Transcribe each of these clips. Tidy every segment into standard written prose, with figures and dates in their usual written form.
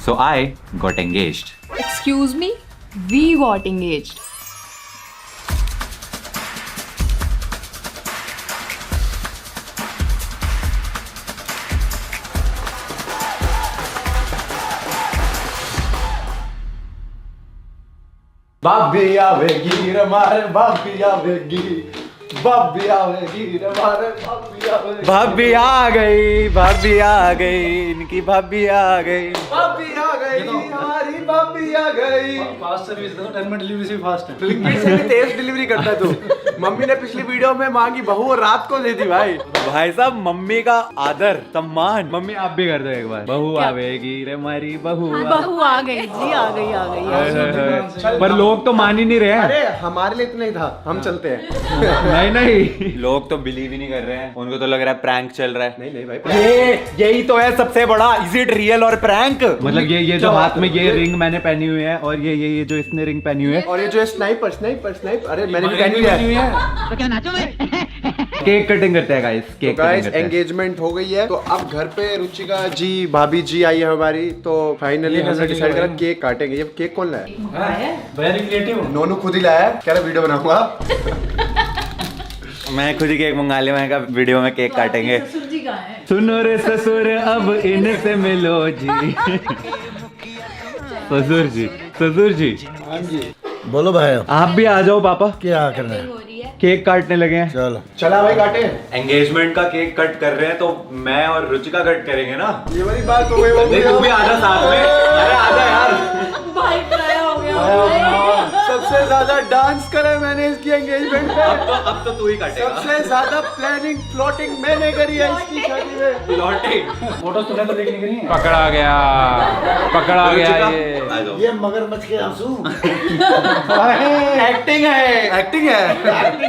So I got engaged. Excuse me, we got engaged. भाभी आवेगी रे मारे भाभी आवेगी भाभी आवेगी रे मारे भाभी आवेगी भाभी आ गई इनकी भाभी आ गई हमारी भाभी आ गई। फास्ट सर्विस दो, 10 मिनट डिलीवरी से फास्ट है। ब्लिंकिट से भी तेज डिलीवरी करता है तू। मम्मी ने पिछली वीडियो में मांगी बहू और रात को दे दी भाई। भाई साहब मम्मी का आदर सम्मान। मम्मी आप भी कर दो एक बार। बहू आवेगी रे हमारी बहू बहू आ गई जी, आ गई। पर लोग तो मान ही नहीं रहे हैं। अरे हमारे लिए इतना ही था, हम चलते हैं। नहीं लोग तो बिलीव ही नहीं कर रहे हैं, उनको तो लग रहा है प्रैंक चल रहा है। नहीं भाई, यही तो है सबसे बड़ा, इज इट रियल और प्रैंक? मतलब ये जो हाथ में ये रिंग मैंने पहनी हुई है और ये जो इसने रिंग पहनी हुई है और ये जो स्नाइपर अरे मैंने भी पहनी हुई है। तो क्या नाचोगे? केक कटिंग करते हैं guys. Cake guys cutting engagement हो गई है, तो अब घर पे रुचिका जी भाभी जी आई है हमारी, तो फाइनली हमने डिसाइड करा केक काटेंगे। ये केक कौन लाया? Very creative. नोनू खुद ही लाया है, कह रहा वीडियो बनाऊंगा। मैं खुद ही केक मंगा लिया, मैंने कहा वीडियो में केक काटेंगे। ससुर जी कहाँ हैं? सुनो रे ससुर अब इनसे मिलो जी। ससुर जी बोलो भाई, आप भी आ जाओ पापा, क्या करना है? हो रही है। केक काटने लगे हैं। चलो चला भाई काटे। एंगेजमेंट का केक कट कर रहे हैं तो मैं और रुचिका कट करेंगे ना। ये वाली बात हो गई। नहीं तू भी आजा साथ में। अरे आजा यार। भाई क्या हो गया? सबसे ज्यादा डांस करे मैंने इसकी एंगेजमेंट पे। अब तो तू ही काटेगा। सबसे ज्यादा प्लानिंग प्लॉटिंग मैंने करी है इसकी शादी में। लौटिंग फोटो तो देखने के लिए। पकड़ा गया ये मगरमच्छ के आंसू। एक्टिंग है।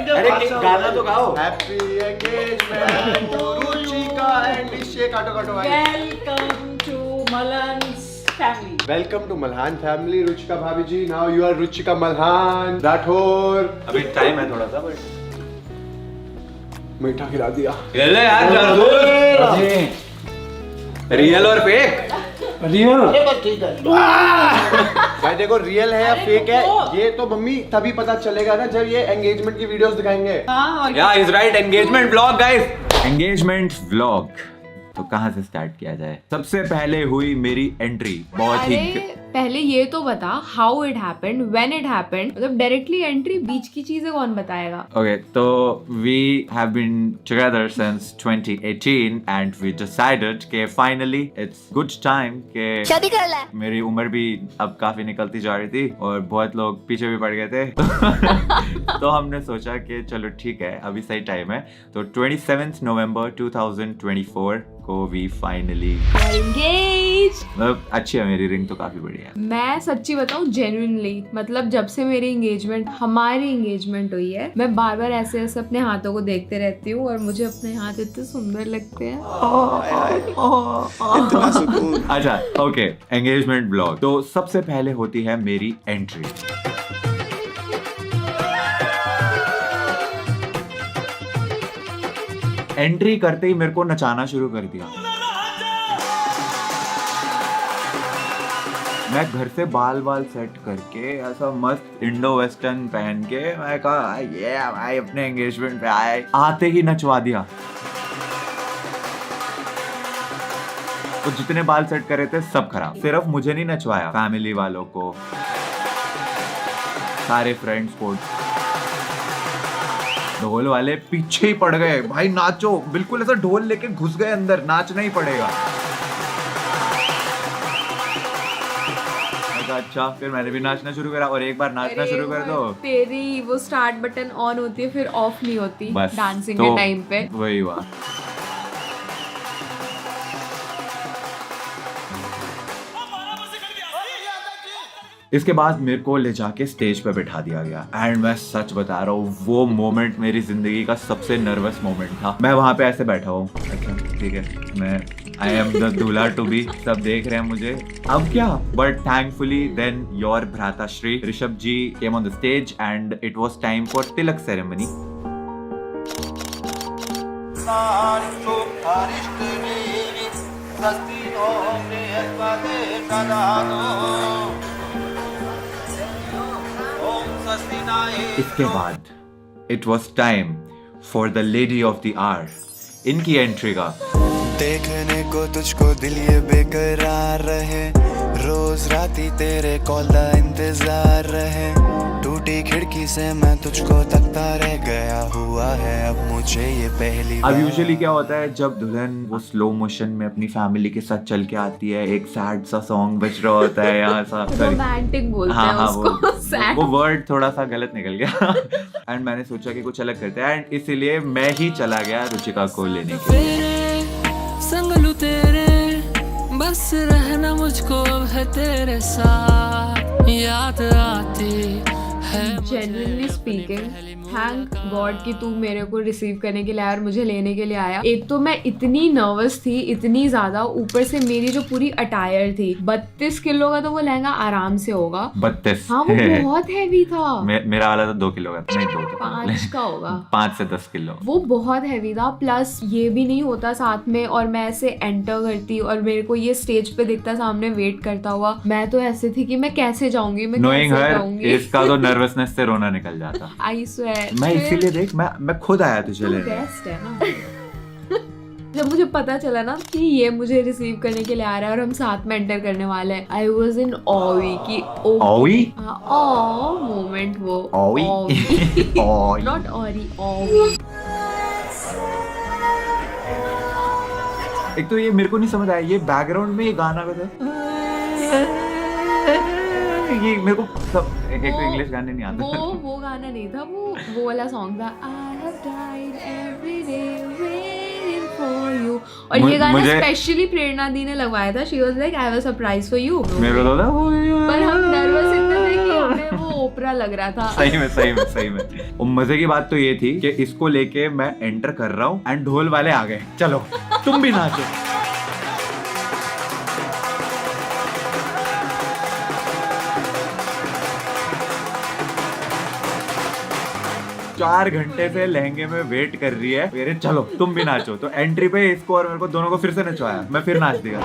अरे गाना तो गाओ। Happy engagement Ruchika and Nishchay. काटो भाई। Welcome to Malhan's family. Welcome to Malhan family. Ruchika भाभी ji, now you are Ruchika Malhan Rathore. अभी टाइम है थोड़ा सा बट मीठा खिला दिया। ले यार जरूर। रियल और फेक। रियल। भाई देखो रियल है या फेक है ये तो मम्मी तभी पता चलेगा ना जब ये एंगेजमेंट की वीडियोस दिखाएंगे। हाँ और या is right. Engagement vlog guys. Engagement vlog तो कहाँ से स्टार्ट किया जाए? सबसे पहले हुई मेरी एंट्री बहुत ही। अरे पहले ये तो बता how it happened, when it happened. मतलब डायरेक्टली एंट्री, बीच की चीजें कौन बताएगा? Okay, so we have been together since 2018 and we decided कि finally it's good time कि शादी कर ले। मेरी उम्र भी अब काफी निकलती जा रही थी और बहुत लोग पीछे भी पड़ गए थे। तो हमने सोचा कि चलो ठीक है अभी सही टाइम है। तो 27 नवंबर 2024 को we finally एंगेज। मतलब अच्छी है मेरी रिंग तो काफी बढ़िया है। मैं सच्ची बताऊं जेन्युइनली, मतलब जब से मेरी हमारी एंगेजमेंट हुई है, मैं बार बार ऐसे अपने हाथों को देखते रहती हूँ और मुझे अपने हाथ इतने सुंदर लगते हैं। अच्छा ओके, एंगेजमेंट ब्लॉग। तो सबसे पहले होती है मेरी एंट्री। एंट्री करते ही मेरे को नचाना शुरू कर दिया। मैं घर से बाल सेट करके ऐसा मस्त इंडो वेस्टर्न पहन के मैं कहा ये भाई अपने एंगेजमेंट पे आए, आते ही नचवा दिया। तो जितने बाल सेट करे थे सब खराब। सिर्फ मुझे नहीं नचवाया, फैमिली वालों को, सारे फ्रेंड्स को। ढोल वाले पीछे ही पड़ गए, भाई नाचो। बिल्कुल ऐसा ढोल लेके घुस गए अंदर, नाचना ही पड़ेगा। अच्छा फिर मैंने भी नाचना शुरू करा और एक बार नाचना शुरू कर दो तेरी वो स्टार्ट बटन ऑन होती है फिर ऑफ नहीं होती बस डांसिंग तो के टाइम पे। वही हुआ। इसके बाद मेरे को ले जाके स्टेज पे बैठा दिया गया एंड मैं सच बता रहा हूँ वो मोमेंट मेरी जिंदगी का सबसे नर्वस मोमेंट था। मैं वहां पे ऐसे बैठा हूँ, अच्छा ठीक है मैं आई एम द दूल्हा टू बी, सब देख रहे हैं मुझे, अब क्या। बट थैंकफुली देन योर भ्राताश्री Rishabh ji came on the stage and it was time for tilak ceremony. इसके बाद it was time for the lady of the hour, इनकी एंट्री का। देखने को तुझको दिल ये बेकरार रहे, रोज राती तेरे कॉल का इंतजार रहे, टूटी खिड़की से मैं तुझको तकता रह गया, हुआ है अब मुझे ये पहली अब यूजुअली क्या होता है जब दुल्हन वो स्लो मोशन में अपनी फैमिली के साथ चल के आती है, एक सैड सा सॉन्ग बज रहा होता है यहाँ सा, रोमांटिक बोलते हैं उसको, sad। वो वर्ड थोड़ा सा गलत निकल गया एंड मैंने सोचा कि कुछ अलग करते हैं एंड इसीलिए मैं ही चला गया रुचिका को लेने के लिए। संग लूं तेरे, बस रहना मुझको अब है तेरे साथ, याद आती है। Genuinely speaking, thank God कि तू मेरे को रिसीव करने के लिए आया और मुझे लेने के लिए आया। एक तो मैं इतनी नर्वस थी, इतनी ज्यादा, ऊपर से मेरी जो पूरी अटायर थी, 32 किलो का तो वो लहंगा आराम से होगा। 32? हाँ वो बहुत हैवी था। मेरा वाला तो 2 किलो का, नहीं 2 तो 5 का होगा, 5 से 10 किलो। वो बहुत हैवी था, प्लस ये भी नहीं होता साथ में, और मैं ऐसे एंटर करती और मेरे को ये स्टेज पे दिखता सामने वेट करता हुआ, मैं तो ऐसे थी कि मैं कैसे जाऊंगी, मैं Knowing कैसे her, जाऊंगी। इसका तो नर्वसनेस से रोना निकल जाता। आई स्वेयर मैं इसीलिए देख मैं खुद आया तुझे लेने। बेस्ट है ना। जब मुझे पता चला ना कि ये मुझे रिसीव करने के लिए आ रहा है और हम साथ में एंटर करने वाले हैं, आई वॉज इन ऑवी की ऑवी मोमेंट, वो ऑवी ऑवी नॉट ऑरी, ऑवी। एक तो ये मेरे को नहीं समझ आया, ये बैकग्राउंड में ये गाना बजा, ये मेरे को सब एक तो इंग्लिश गाने नहीं आते। वो गाना नहीं था, वो वाला सॉन्ग था, I have died every day waiting for you। और ये गाना स्पेशली प्रेरणा दी ने लगवाया था। She was like, I have a surprise for you। मेरे को तो पर हम नर्वस इतने थे कि हमें वो ओपरा लग रहा था। सही में। और मजे की बात तो ये थी कि इसको लेके मैं एंटर कर रहा हूँ एंड ढोल वाले आ गए, चलो तुम भी नाचो। 4 घंटे से लहंगे में वेट कर रही है, मेरे चलो तुम भी नाचो। तो एंट्री पे इसको और मेरे को दोनों को फिर से नचवाया, मैं फिर नाच दिया।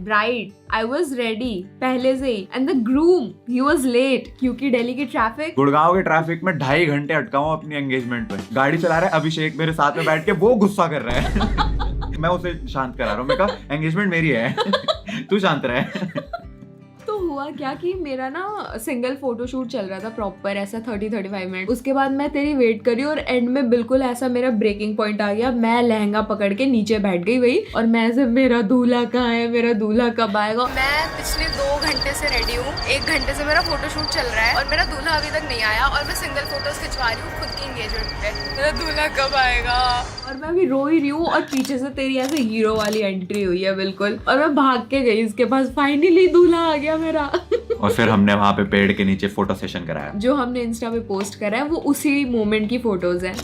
ब्राइड, आई वॉज रेडी पहले से ही, and the groom he was late क्योंकि दिल्ली की ट्रैफिक, गुड़गांव के ट्रैफिक में 2.5 घंटे अटका हूँ अपनी एंगेजमेंट पे। गाड़ी चला रहा है अभिषेक मेरे साथ में बैठ के, वो गुस्सा कर रहा है मैं उसे शांत करा रहा हूँ, मैं कहा एंगेजमेंट मेरी है तू शांत रहे। तो हुआ क्या कि मेरा ना सिंगल फोटोशूट चल रहा था प्रॉपर ऐसा 30-35 मिनट। उसके बाद मैं तेरी वेट करी और एंड में बिल्कुल ऐसा मेरा ब्रेकिंग पॉइंट आ गया। मैं लहंगा पकड़ के नीचे बैठ गई वही, और मैं ऐसे मेरा दूल्हा कहाँ है, मेरा दूल्हा कब आएगा। मैं पिछले 2 घंटे से रेडी हूँ, 1 घंटे से मेरा फोटोशूट चल रहा है और मेरा दूल्हा अभी तक नहीं आया, और मैं सिंगल फोटोज खिंचवा रही हूँ खुद की एंगेजमेंट पे। मेरा दूल्हा कब आएगा? और मैं अभी रो ही रही हूँ और पीछे से तेरी ऐसे हीरो वाली एंट्री हुई है बिल्कुल, और मैं भाग के गई इसके पास, फाइनली दूल्हा आ गया मेरा। और फिर हमने वहाँ पे पेड़ के नीचे फोटो सेशन कराया। जो हमने इंस्टा पे पोस्ट करा है वो उसी मोमेंट की फोटोज हैं।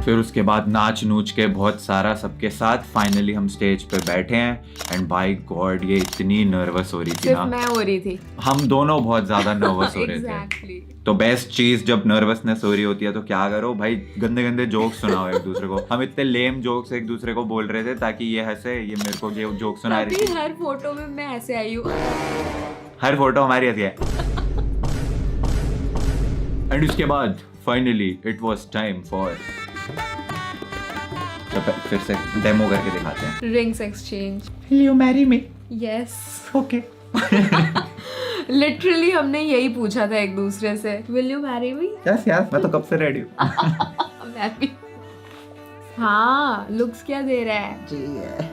फिर उसके बाद नाच नूच के बहुत सारा सबके साथ फाइनली हम स्टेज पे बैठे हैं एंड बाय गॉड ये इतनी नर्वस हो रही थी सिर्फ ना, मैं हो रही थी, हम दोनों बहुत ज्यादा नर्वस हो रहे exactly. थे। तो बेस्ट चीज जब नर्वसनेस हो रही होती है तो क्या करो भाई, गंदे गंदे जोक्स सुनाओ एक दूसरे को। हम इतने लेम जोक्स एक दूसरे को बोल रहे थे ताकि ये हंसे, ये मेरे को ये जोक सुना रही थी। हर फोटो में मैं ऐसे आई हूँ, हर फोटो हमारी ऐसी है। एंड उसके बाद finally it was time for, तो फिर से डेमो करके दिखाते हैं। Rings exchange. Will you marry me? Yes, Okay. Literally हमने यही पूछा था एक दूसरे से, will you marry me? Yes, yes, मैं तो कब से रेडी हूँ। मैं भी। हाँ, लुक्स क्या दे रहा है? जी है।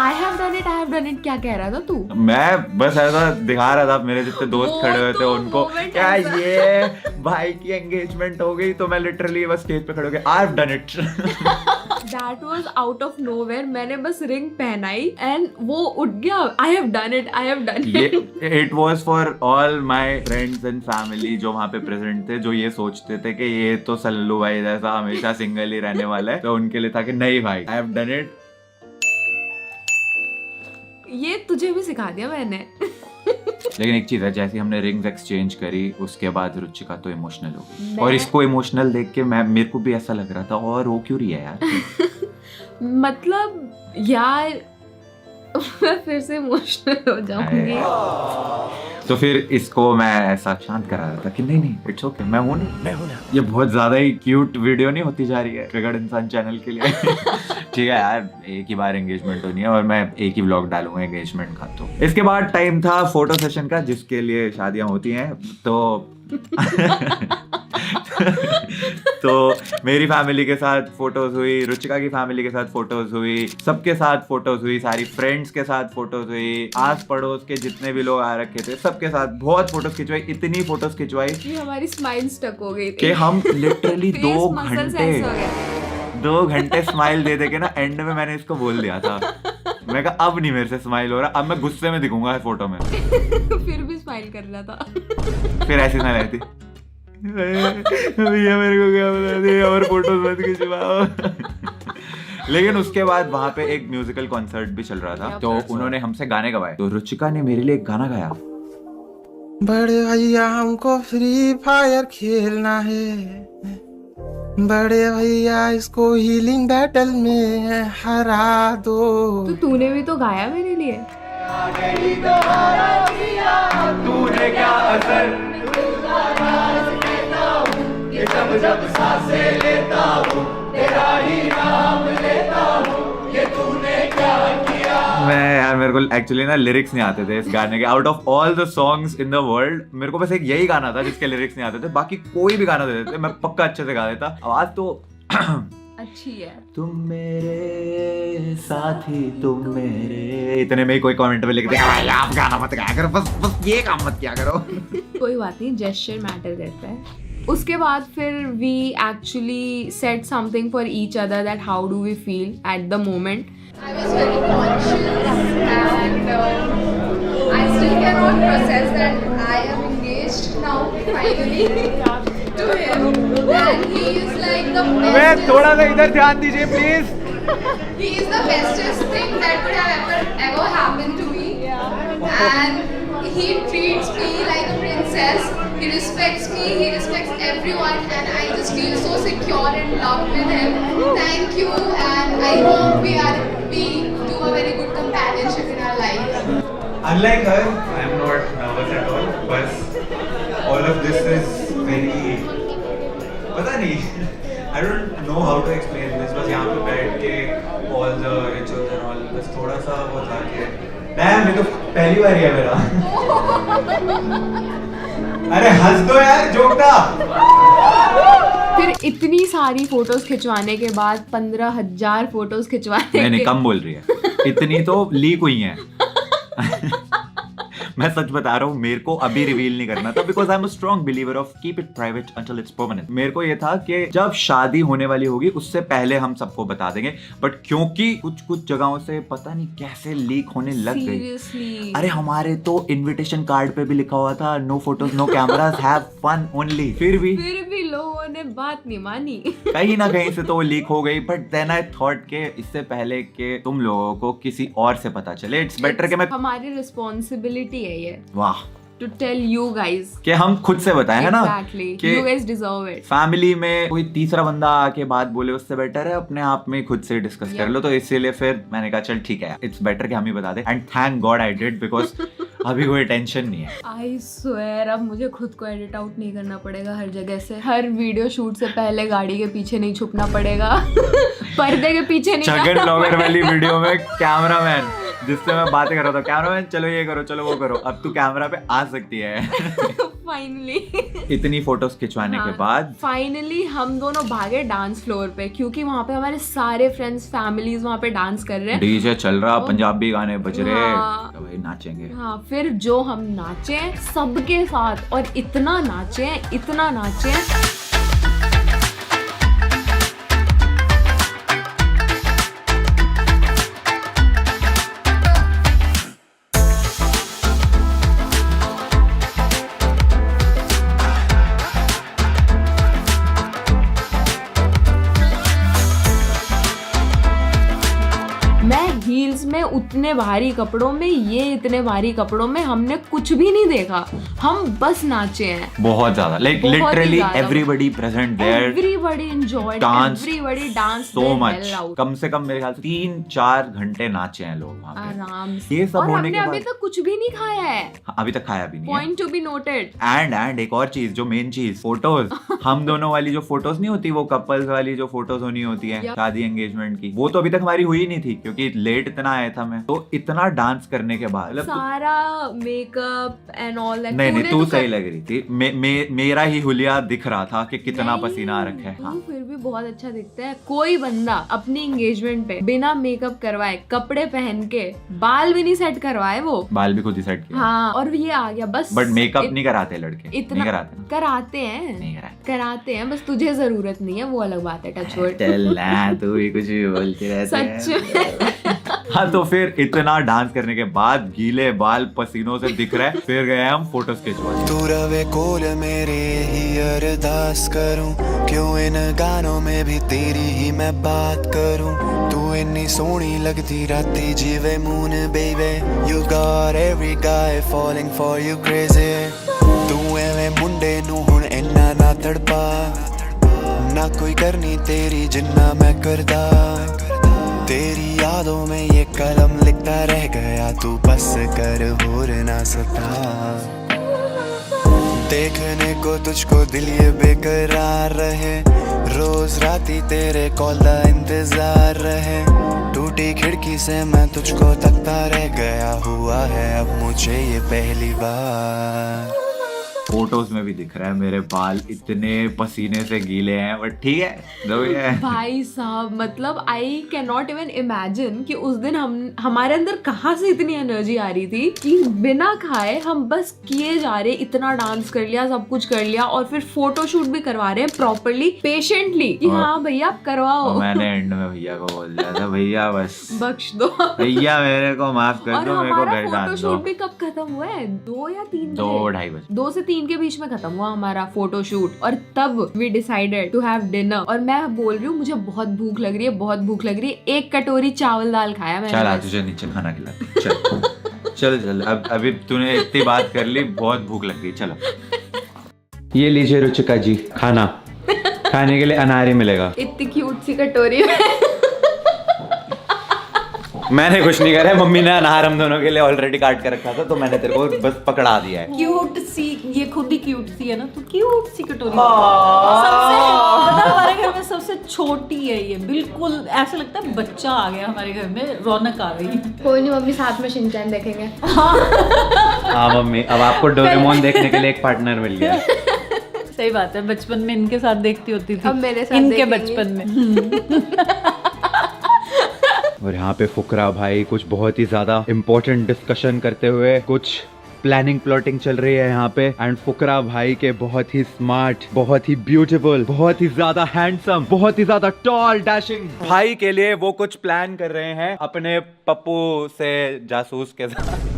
आई हैव डन इट क्या कह रहा था तू? मैं बस ऐसा दिखा रहा था, मेरे जितने दोस्त वो खड़े हुए थे तो उनको moment क्या ऐसा- ये भाई की एंगेजमेंट हो गई, तो मैं लिटरली बस स्टेज पे खड़े हो गया, I have done it. That was out of nowhere. मैंने बस रिंग पहनाई एंड वो उठ गया, आई हैव डन इट। ये it was for all my friends and family जो वहाँ पे प्रेजेंट थे, जो ये सोचते थे कि ये तो सल्लू भाई जैसा हमेशा सिंगल ही रहने वाला है, तो उनके लिए था कि नहीं भाई, आई हैव डन इट। ये तुझे भी सिखा दिया मैंने। लेकिन एक चीज है, जैसे हमने रिंग्स एक्सचेंज करी उसके बाद रुचिका तो इमोशनल हो गई, मैं- और इसको इमोशनल देख के मेरे को भी ऐसा लग रहा था, और रो क्यों रही है यार? मतलब यार मैं फिर से इमोशनल हो जाऊंगी। तो फिर इसको मैं ऐसा शांत करा रहा था कि नहीं इट्स ओके, मैं हूं ना। ये बहुत ज्यादा ही क्यूट वीडियो नहीं होती जा रही है ट्रिगर्ड इंसान चैनल के लिए। ठीक है यार, एक ही बार एंगेजमेंट होनी है और मैं एक ही व्लॉग डालूंगा एंगेजमेंट का। तो इसके बाद टाइम था फोटो सेशन का, जिसके लिए शादियां होती हैं। तो मेरी फैमिली के साथ फोटोज हुई, रुचिका की फैमिली के साथ फोटोज हुई, सबके साथ फोटोज हुई, सारी फ्रेंड्स के साथ फोटोज हुई, आस पड़ोस के जितने भी लोग आ रखे थे सबके साथ बहुत फोटोज खिंचवाई। इतनी फोटोज खिंचवाई कि हमारी स्माइल स्टक हो गई थी कि हम लिटरली Face 2 muscles घंटे ऐसे हो गए। 2 घंटे स्माइल दे के ना एंड में मैंने इसको बोल दिया था, मैं कहा अब नहीं मेरे से स्माइल हो रहा, अब मैं गुस्से में दिखूंगा फोटो में। फिर भी स्माइल कर रहा था। फिर ऐसी ना रहती, भैया मेरे को क्या बता दिया और फोटोज मत खिंचवाओ। लेकिन उसके बाद वहाँ पे एक म्यूजिकल कॉन्सर्ट भी चल रहा था, तो उन्होंने हमसे गाने गवाए। तो रुचिका ने मेरे लिए एक गाना गाया। बड़े भैया हमको फ्री फायर खेलना है, बड़े भैया इसको हीलिंग बैटल में हरा दो। तो तूने भी तो गाया मेरे लिए। तूने क्या असर जब सांसें लेता हूँ तेरा ही नाम लेता हूँ, ये तूने क्या किया। मैं यार, मेरे को एक्चुअली ना लिरिक्स नहीं आते थे इस गाने के। Out of all the songs in the world मेरे को बस एक यही गाना था जिसके लिरिक्स नहीं आते थे, बाकी कोई भी गाना दे देते मैं पक्का अच्छे से गा देता। आवाज तो अच्छी है। तुम मेरे साथी तुम मेरे, इतने में ही कोई कमेंट में लिख दे भाई आप गाना मत गाया करो, बस ये काम मत किया करो। कोई बात नहीं, जेस्चर मैटर करता है। उसके बाद फिर we actually said something for each other that how do we feel at the moment. I was very conscious and I still cannot process that I am engaged now finally to him and he is like the bestest. थोड़ा सा इधर ध्यान दीजिए please. He is the bestest thing that could have ever happened to me and he treats me like a princess. He respects me, he respects everyone and I just feel so secure and loved with him. Thank you and I hope we do a very good companionship in our life. Unlike her, I am not nervous at all. But all of this is very, पता नहीं, I don't know how to explain this. बस यहाँ पे बैठ के all the rituals and all, बस थोड़ा सा वो था कि मैम ये तो पहली बार ही है मेरा। अरे हंस दो यार, जोक था। फिर इतनी सारी फोटोज खिंचवाने के बाद 15,000 फोटोज खिंचवाने नहीं के कम बोल रही है, इतनी तो लीक हुई हैं। मैं सच बता रहा हूँ, मेरे को अभी रिवील नहीं करना था because I am a strong believer of keep it private until it's permanent. मेरे को ये था कि जब शादी होने वाली होगी उससे पहले हम सबको बता देंगे, बट क्योंकि कुछ जगहों से पता नहीं कैसे लीक होने लग गई। सीरियसली अरे हमारे तो इनविटेशन कार्ड पे भी लिखा हुआ था no photos no cameras, have fun only. फिर भी लोगों ने बात नहीं मानी। कहीं ना कहीं से तो वो लीक हो गई, बट देन आई थॉट के इससे पहले के तुम लोगों को किसी और से पता चले, इट्स बेटर कि मैं, हमारी रिस्पॉन्सिबिलिटी है ये वाह, टू टेल यू गाइज कि हम खुद से बताएं, है ना, exactly you guys deserve it. Family में कोई तीसरा बंदा आके बात बोले उससे बेटर है अपने आप में खुद से डिस्कस कर लो। तो इसीलिए फिर मैंने कहा चल ठीक है, इट्स बेटर कि हम ही बता दें। And thank God I did because अभी कोई टेंशन नहीं है। आई स्वेयर अब मुझे खुद को एडिट आउट नहीं करना पड़ेगा हर जगह से। हर वीडियो शूट से पहले गाड़ी के पीछे नहीं छुपना पड़ेगा। पर्दे के पीछे नहीं छगन ब्लॉगर वाली वीडियो में कैमरामैन जिससे मैं बातें कर रहा था, कैमरामैन चलो ये करो, चलो वो करो, अब तू कैमरा पे आ सकती है। फाइनली इतनी फोटोज खिंचवाने के बाद फाइनली हम दोनों भागे डांस फ्लोर पे, क्योंकि वहाँ पे हमारे सारे फ्रेंड्स फैमिलीज वहाँ पे डांस कर रहे हैं। डीजे चल रहा, पंजाबी गाने बज रहे, हाँ। तो भाई नाचेंगे। हाँ, फिर जो हम नाचे सबके साथ, और इतना नाचे इतना नाचे। मैं हील्स में उतने भारी कपड़ों में, ये इतने भारी कपड़ों में हमने कुछ भी नहीं देखा, हम बस नाचे हैं बहुत ज्यादा, लाइक बहुत ही लिटरली ज्यादा। Everybody present there, everybody enjoyed, Danced everybody dance so much. कम से कम मेरे ख्याल से 3-4 घंटे नाचे हैं लोग वहाँ पे। आराम से। ये सब और होने हमने के अभी बाद तक कुछ भी नहीं खाया है, अभी तक खाया भी नहीं है। Point to be noted. And एक और चीज, जो मेन चीज, फोटोज। हम दोनों वाली जो फोटोज नहीं होती, वो कपल्स वाली जो फोटोज होनी होती है शादी एंगेजमेंट की, वो तो अभी तक हमारी हुई नहीं थी, क्योंकि लेट इतना आया था मैं। तो इतना डांस करने के बाद सारा मेकअप एंड ऑल दैट। नहीं तू सही लग रही थी। मेरा ही हुलिया दिख रहा था कि कितना पसीना आ रखा है। तू फिर भी बहुत अच्छा दिखता है। कोई बंदा अपनी एंगेजमेंट पे बिना मेकअप करवाए, कपड़े पहन के, बाल भी नहीं सेट करवाए, वो बाल भी खुद ही सेट किया। हाँ, और ये आ गया बस। बट मेकअप नहीं कराते लड़के, इतना नहीं कराते ना? कराते हैं, नहीं कराते। कराते हैं, बस तुझे जरूरत नहीं है, वो अलग बात है। Touch word. चल ना, तू भी कुछ भी बोलती रहती है। सच। हाँ, तो फिर इतना डांस करने के बाद गीले बाल पसीनों से दिख रहे हैं, फिर गए हम फोटोज खिंचवाने। तू रवे कोल मेरे ही अरदास करूं, क्यों इन गानों में भी तेरी ही मैं बात करूं। तू इन्नी सोहनी लगदी राती जीवे moon baby, you got every guy falling for you crazy। तू एवें मुंडे नू हुण इन्ना ना तड़पा, ना कोई करनी तेरी जिन्ना मैं करदा। तेरी यादों में ये कलम लिखता रह गया, तू बस कर होर ना सता। देखने को तुझको दिल ये बेकरार रहे, रोज राती तेरे कॉल का इंतजार रहे। टूटी खिड़की से मैं तुझको तकता रह गया, हुआ है अब मुझे ये पहली बार। फोटोज में भी दिख रहा है मेरे बाल इतने पसीने से गीले हैं, बट ठीक है जो भी है। भाई साहब, मतलब I can not even imagine कि उस दिन हमारे अंदर कहाँ से इतनी एनर्जी आ रही थी कि बिना खाए हम बस किए जा रहे, इतना डांस कर लिया, सब कुछ कर लिया, और फिर फोटो शूट भी करवा रहे हैं प्रॉपरली, पेशेंटली कि हाँ भैया आप करवाओ। मैंने एंड में भैया को बोल दिया था, भैया बस बख्श दो भैया मेरे को माफ कर और दो, मेरे को हमारा घर फोटो डाल दो। शूट भी कब खत्म हुआ है? 2 या 3 2-2:30 बजे। 2 से 3 के बीच में खत्म हुआ हमारा फोटो शूट, और तब we decided to have dinner. और मैं बोल रही हूँ मुझे बहुत भूख लग रही है, बहुत भूख लग रही है। 1 कटोरी चावल दाल खाया मैंने। चल आ, बस। तुझे नीचे खाना खिला। चल चल अब अभी तूने इतनी बात कर ली, बहुत भूख लग गई, चलो। ये लीजिए रुचिका जी खाना, खाने के लिए अनार मिलेगा। इतनी क्यूट सी कटोरी में मैंने कुछ नहीं करा, मम्मी ने अनार हम दोनों के लिए ऑलरेडी काट के रखा था, तो मैंने तेरे को बस पकड़ा दिया है। क्यूट सी, ये खुद ही क्यूट सी है ना, तो क्यूट सी कटोरी। सबसे पता है, हमारे घर में सबसे छोटी है ये, बिल्कुल ऐसा लगता है बच्चा आ गया हमारे घर में, रौनक आ गई। कोई नहीं मम्मी, साथ में शिनचैन देखेंगे। हाँ मम्मी, अब आपको डोरेमोन देखने के लिए एक पार्टनर मिल गया। सही बात है, बचपन में इनके साथ देखती होती थी, अब मेरे साथ इनके देखेंगी। बचपन में। और यहाँ पे फुकरा भाई कुछ बहुत ही ज्यादा इम्पोर्टेंट डिस्कशन करते हुए, कुछ प्लानिंग प्लॉटिंग चल रही है यहाँ पे। एंड फुकरा भाई के बहुत ही स्मार्ट, बहुत ही ब्यूटीफुल, बहुत ही ज्यादा हैंडसम, बहुत ही ज्यादा टॉल डैशिंग भाई के लिए वो कुछ प्लान कर रहे हैं अपने पप्पू से जासूस के साथ।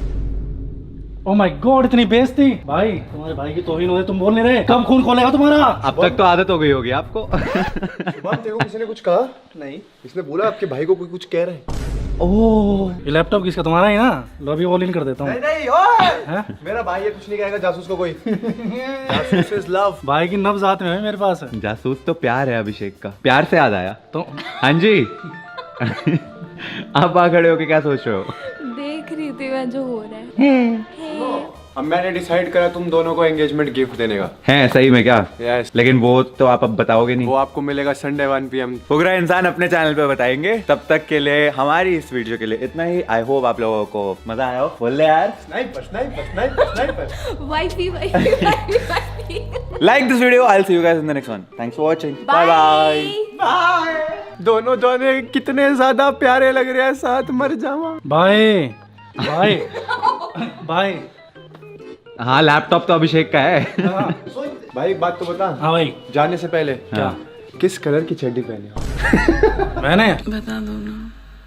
ओह माय गॉड, इतनी बेइज्जती भाई, तुम्हारे भाई की तौहीन हो रही, तुम बोल नहीं रहे, कब खून खोलेगा तुम्हारा? अब तक तो आदत हो गई होगी आपको। देखो किसी ने कुछ कहा नहीं, इसने बोला आपके भाई को कोई कुछ कह रहे हैं। ओह, ये लैपटॉप किसका? तुम्हारा ही ना? लो अभी ऑल इन कर देता हूँ। नहीं ओए, मेरा भाई है, कुछ नहीं कहेगा जासूस को कोई। जासूस इज लव। भाई की नब्ज हाथ में है मेरे पास। जासूस तो प्यार है अभिषेक का। प्यार से याद आया तो हाँ जी। आप आ खड़े हो के क्या सोच रहे हो? देख रही थी मैं जो हो रहा है। अब मैंने डिसाइड करा तुम दोनों को एंगेजमेंट गिफ्ट देने का। है सही में क्या? Yes. लेकिन वो तो आप अब बताओगे नहीं। वो आपको मिलेगा संडे 1 PM। फुकरा इंसान अपने चैनल पे बताएंगे। तब तक के लिए हमारी इस वीडियो के लिए इतना ही। आई होप आप लोगों को मजा आया हो। बोल ले यार। Wifey Like this video. I'll see you guys in the next one. Thanks for watching. Bye bye. दोनों कितने ज्यादा प्यारे लग रहे हैं साथ, मर जावा। भाई भाई भाई। हाँ लैपटॉप तो अभिषेक का है। भाई एक बात तो बता। हाँ भाई। जाने से पहले क्या? किस कलर की चड्डी पहनी हो? मैंने बता दो ना।